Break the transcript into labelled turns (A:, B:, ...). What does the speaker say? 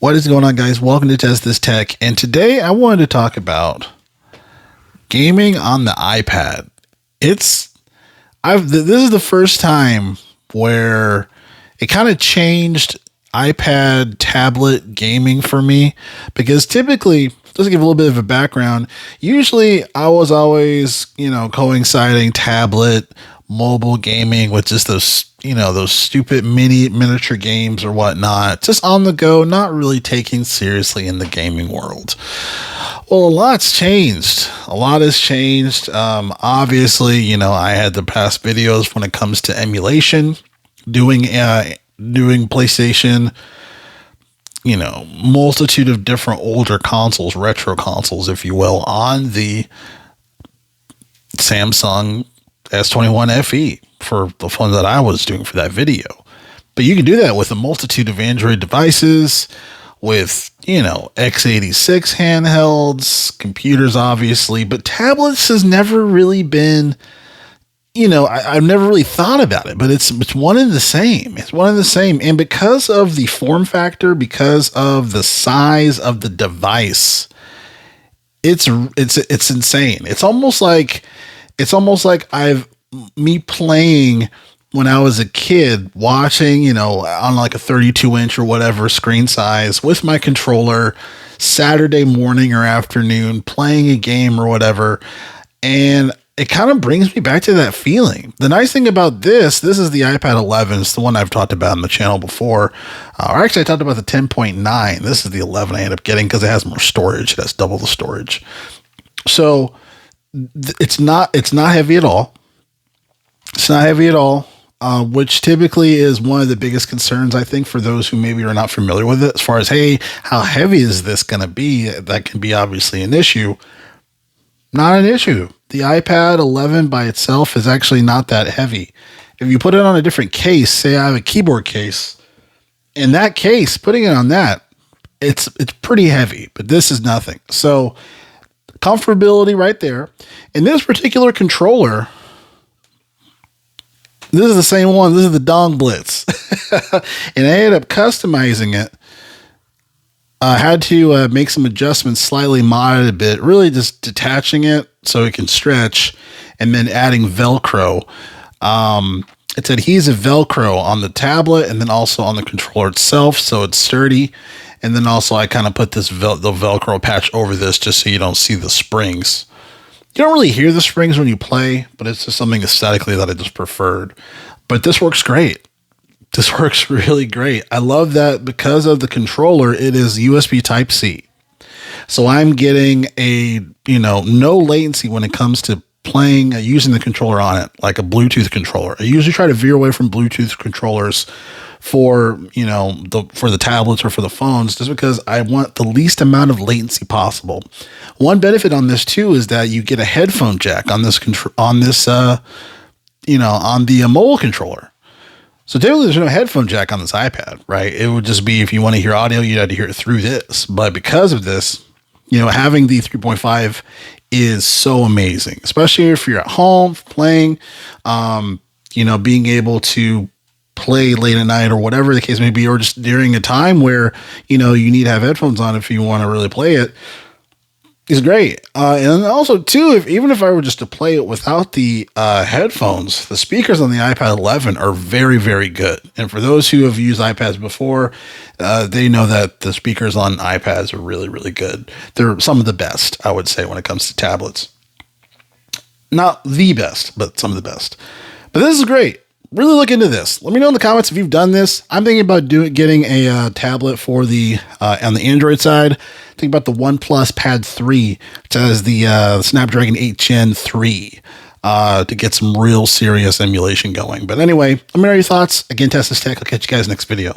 A: What is going on, guys? Welcome to Test This Tech. And today I wanted to talk about gaming on the iPad. This is the first time where it kind of changed iPad tablet gaming for me, because typically, just to give a little bit of a background, usually I was always, coinciding tablet mobile gaming with just those stupid miniature games or whatnot, just on the go, not really taking seriously in the gaming world. Well, a lot's changed. A lot has changed. Obviously, I had the past videos when it comes to emulation, doing PlayStation, multitude of different older consoles, retro consoles, if you will, on the Samsung S21 FE for the fun that I was doing for that video. But you can do that with a multitude of Android devices, with, x86 handhelds, computers, obviously, but tablets has never really been, I've never really thought about it, but it's one and the same. It's one and the same. And because of the form factor, because of the size of the device, it's insane. It's almost like me playing when I was a kid, watching, on like a 32-inch or whatever screen size with my controller, Saturday morning or afternoon, playing a game or whatever. And it kind of brings me back to that feeling. The nice thing about this is the iPad 11. It's the one I've talked about on the channel before. Or actually, I talked about the 10.9. This is the 11 I ended up getting because it has more storage. It has double the storage. So it's not heavy at all. It's not heavy at all, which typically is one of the biggest concerns, I think, for those who maybe are not familiar with it, as far as, hey, how heavy is this going to be? That can be obviously an issue. Not an issue. The iPad 11 by itself is actually not that heavy. If you put it on a different case, say I have a keyboard case, in that case, putting it on that, it's pretty heavy, but this is nothing. So comfortability right there. In this particular controller, this is the same one. This is the Dong Blitz. And I ended up customizing it. I had to make some adjustments, slightly mod it a bit, really just detaching it so it can stretch, and then adding Velcro. It's adhesive Velcro on the tablet and then also on the controller itself, so it's sturdy. And then also I kind of put the Velcro patch over this just so you don't see the springs. You don't really hear the springs when you play, but it's just something aesthetically that I just preferred. But this works great. This works really great. I love that because of the controller, it is USB Type-C. So I'm getting no latency when it comes to playing, using the controller on it, like a Bluetooth controller. I usually try to veer away from Bluetooth controllers for the tablets or for the phones, just because I want the least amount of latency possible. One benefit on this too is that you get a headphone jack on the mobile controller. So typically there's no headphone jack on this iPad, right? It would just be if you want to hear audio, you'd have to hear it through this. But because of this, having the 3.5 is so amazing, especially if you're at home playing, being able to play late at night or whatever the case may be, or just during a time where, you need to have headphones on if you want to really play it, is great. And also too, even if I were just to play it without the headphones, the speakers on the iPad 11 are very, very good. And for those who have used iPads before, they know that the speakers on iPads are really, really good. They're some of the best, I would say, when it comes to tablets. Not the best, but some of the best. But this is great. Really look into this. Let me know in the comments if you've done this. I'm thinking about getting a tablet for the on the Android side. Think about the OnePlus Pad 3, which has the Snapdragon 8 Gen 3 to get some real serious emulation going. But anyway, let me know your thoughts. Again, Test This Tech. I'll catch you guys next video.